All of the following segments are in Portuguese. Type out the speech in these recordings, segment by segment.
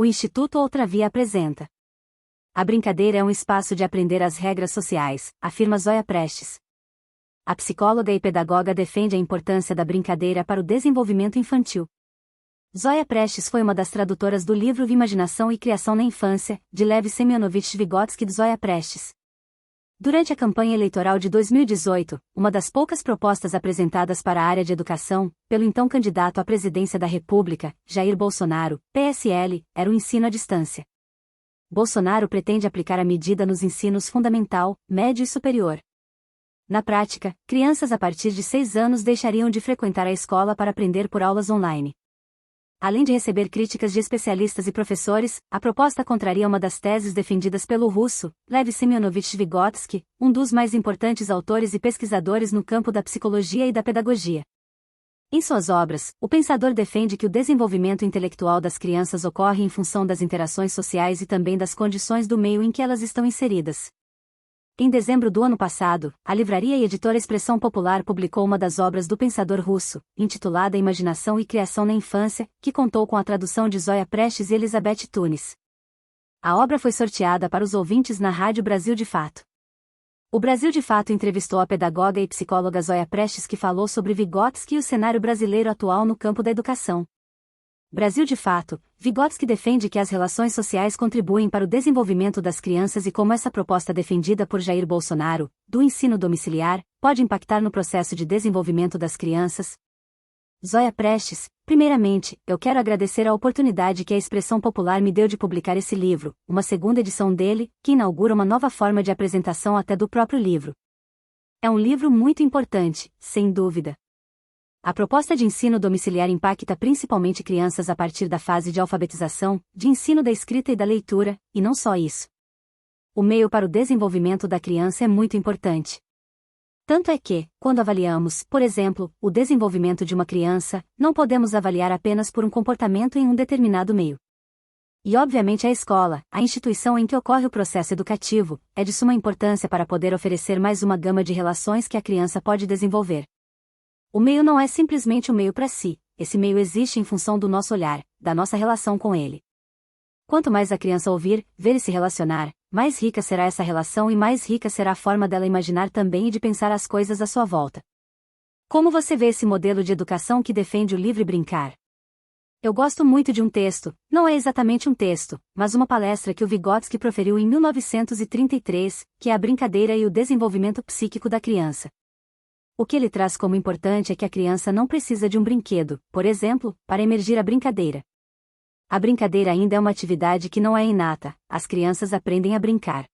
o Instituto Outra Via apresenta. A brincadeira é um espaço de aprender as regras sociais, afirma Zoia Prestes. A psicóloga e pedagoga defende a importância da brincadeira para o desenvolvimento infantil. Zoia Prestes foi uma das tradutoras do livro Imaginação e Criação na Infância, de Lev Semyonovich Vygotsky de Zoia Prestes. Durante a campanha eleitoral de 2018, uma das poucas propostas apresentadas para a área de educação, pelo então candidato à presidência da República, Jair Bolsonaro, PSL, era o ensino à distância. Bolsonaro pretende aplicar a medida nos ensinos fundamental, médio e superior. Na prática, crianças a partir de 6 anos deixariam de frequentar a escola para aprender por aulas online. Além de receber críticas de especialistas e professores, a proposta contraria uma das teses defendidas pelo russo, Lev Semyonovich Vygotsky, um dos mais importantes autores e pesquisadores no campo da psicologia e da pedagogia. Em suas obras, o pensador defende que o desenvolvimento intelectual das crianças ocorre em função das interações sociais e também das condições do meio em que elas estão inseridas. Em dezembro do ano passado, a livraria e editora Expressão Popular publicou uma das obras do pensador russo, intitulada Imaginação e Criação na Infância, que contou com a tradução de Zoia Prestes e Elizabeth Tunis. A obra foi sorteada para os ouvintes na Rádio Brasil de Fato. O Brasil de Fato entrevistou a pedagoga e psicóloga Zoia Prestes, que falou sobre Vygotsky e o cenário brasileiro atual no campo da educação. Brasil de Fato, Vygotsky defende que as relações sociais contribuem para o desenvolvimento das crianças e como essa proposta defendida por Jair Bolsonaro, do ensino domiciliar, pode impactar no processo de desenvolvimento das crianças. Zoia Prestes, primeiramente, eu quero agradecer a oportunidade que a Expressão Popular me deu de publicar esse livro, uma segunda edição dele, que inaugura uma nova forma de apresentação até do próprio livro. É um livro muito importante, sem dúvida. A proposta de ensino domiciliar impacta principalmente crianças a partir da fase de alfabetização, de ensino da escrita e da leitura, e não só isso. O meio para o desenvolvimento da criança é muito importante. Tanto é que, quando avaliamos, por exemplo, o desenvolvimento de uma criança, não podemos avaliar apenas por um comportamento em um determinado meio. E obviamente a escola, a instituição em que ocorre o processo educativo, é de suma importância para poder oferecer mais uma gama de relações que a criança pode desenvolver. O meio não é simplesmente um meio para si, esse meio existe em função do nosso olhar, da nossa relação com ele. Quanto mais a criança ouvir, ver e se relacionar, mais rica será essa relação e mais rica será a forma dela imaginar também e de pensar as coisas à sua volta. Como você vê esse modelo de educação que defende o livre brincar? Eu gosto muito de um texto, não é exatamente um texto, mas uma palestra que o Vygotsky proferiu em 1933, que é a brincadeira e o desenvolvimento psíquico da criança. O que ele traz como importante é que a criança não precisa de um brinquedo, por exemplo, para emergir a brincadeira. A brincadeira ainda é uma atividade que não é inata, as crianças aprendem a brincar.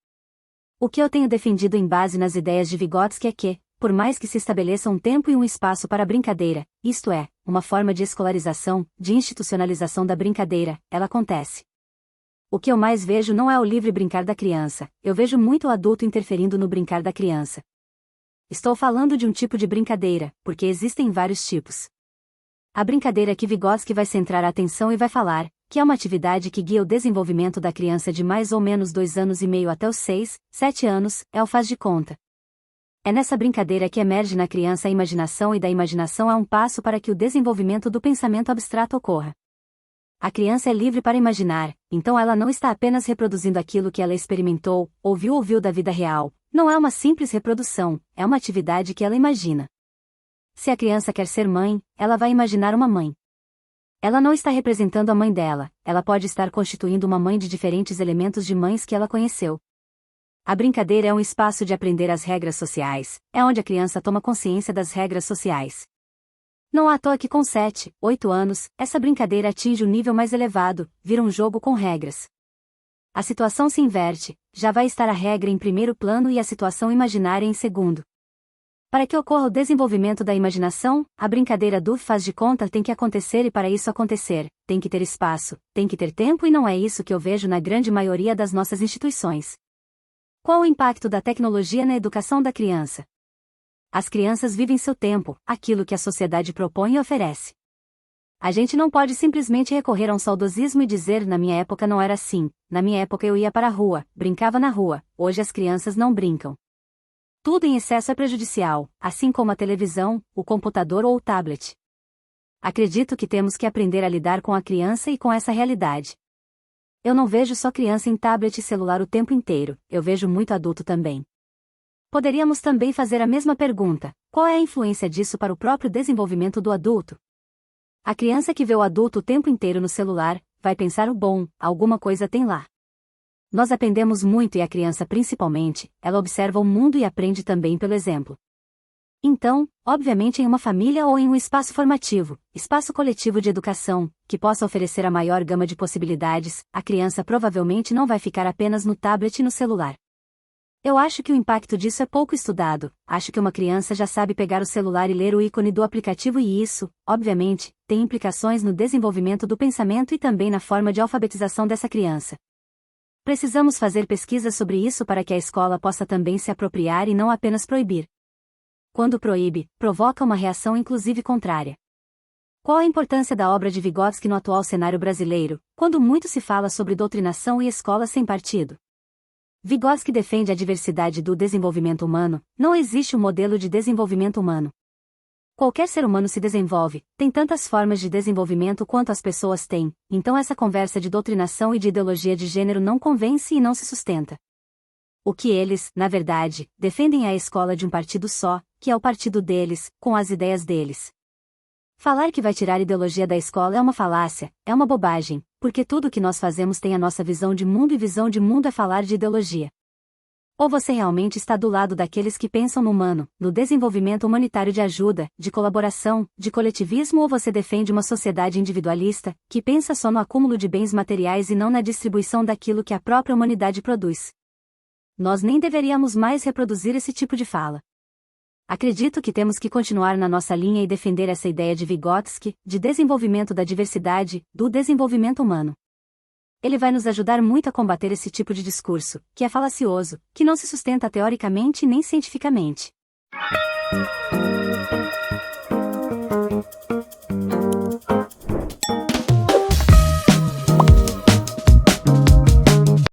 O que eu tenho defendido em base nas ideias de Vygotsky é que, por mais que se estabeleça um tempo e um espaço para a brincadeira, isto é, uma forma de escolarização, de institucionalização da brincadeira, ela acontece. O que eu mais vejo não é o livre brincar da criança, eu vejo muito o adulto interferindo no brincar da criança. Estou falando de um tipo de brincadeira, porque existem vários tipos. A brincadeira que Vygotsky vai centrar a atenção e vai falar, que é uma atividade que guia o desenvolvimento da criança de mais ou menos 2 anos e meio até os 6, 7 anos, é o faz de conta. É nessa brincadeira que emerge na criança a imaginação e da imaginação há um passo para que o desenvolvimento do pensamento abstrato ocorra. A criança é livre para imaginar, então ela não está apenas reproduzindo aquilo que ela experimentou, ouviu da vida real. Não é uma simples reprodução, é uma atividade que ela imagina. Se a criança quer ser mãe, ela vai imaginar uma mãe. Ela não está representando a mãe dela, ela pode estar constituindo uma mãe de diferentes elementos de mães que ela conheceu. A brincadeira é um espaço de aprender as regras sociais, é onde a criança toma consciência das regras sociais. Não à toa que com 7, 8 anos, essa brincadeira atinge o nível mais elevado, vira um jogo com regras. A situação se inverte, já vai estar a regra em primeiro plano e a situação imaginária em segundo. Para que ocorra o desenvolvimento da imaginação, a brincadeira do faz de conta tem que acontecer e para isso acontecer, tem que ter espaço, tem que ter tempo e não é isso que eu vejo na grande maioria das nossas instituições. Qual o impacto da tecnologia na educação da criança? As crianças vivem seu tempo, aquilo que a sociedade propõe e oferece. A gente não pode simplesmente recorrer a um saudosismo e dizer na minha época não era assim, na minha época eu ia para a rua, brincava na rua, hoje as crianças não brincam. Tudo em excesso é prejudicial, assim como a televisão, o computador ou o tablet. Acredito que temos que aprender a lidar com a criança e com essa realidade. Eu não vejo só criança em tablet e celular o tempo inteiro, eu vejo muito adulto também. Poderíamos também fazer a mesma pergunta: qual é a influência disso para o próprio desenvolvimento do adulto? A criança que vê o adulto o tempo inteiro no celular, vai pensar bom, alguma coisa tem lá. Nós aprendemos muito e a criança principalmente, ela observa o mundo e aprende também pelo exemplo. Então, obviamente em uma família ou em um espaço formativo, espaço coletivo de educação, que possa oferecer a maior gama de possibilidades, a criança provavelmente não vai ficar apenas no tablet e no celular. Eu acho que o impacto disso é pouco estudado, acho que uma criança já sabe pegar o celular e ler o ícone do aplicativo e isso, obviamente, tem implicações no desenvolvimento do pensamento e também na forma de alfabetização dessa criança. Precisamos fazer pesquisas sobre isso para que a escola possa também se apropriar e não apenas proibir. Quando proíbe, provoca uma reação inclusive contrária. Qual a importância da obra de Vygotsky no atual cenário brasileiro, quando muito se fala sobre doutrinação e escola sem partido? Vygotsky defende a diversidade do desenvolvimento humano, não existe um modelo de desenvolvimento humano. Qualquer ser humano se desenvolve, tem tantas formas de desenvolvimento quanto as pessoas têm, então essa conversa de doutrinação e de ideologia de gênero não convence e não se sustenta. O que eles, na verdade, defendem é a escola de um partido só, que é o partido deles, com as ideias deles. Falar que vai tirar ideologia da escola é uma falácia, é uma bobagem, porque tudo o que nós fazemos tem a nossa visão de mundo e visão de mundo é falar de ideologia. Ou você realmente está do lado daqueles que pensam no humano, no desenvolvimento humanitário de ajuda, de colaboração, de coletivismo ou você defende uma sociedade individualista, que pensa só no acúmulo de bens materiais e não na distribuição daquilo que a própria humanidade produz. Nós nem deveríamos mais reproduzir esse tipo de fala. Acredito que temos que continuar na nossa linha e defender essa ideia de Vygotsky, de desenvolvimento da diversidade, do desenvolvimento humano. Ele vai nos ajudar muito a combater esse tipo de discurso, que é falacioso, que não se sustenta teoricamente nem cientificamente.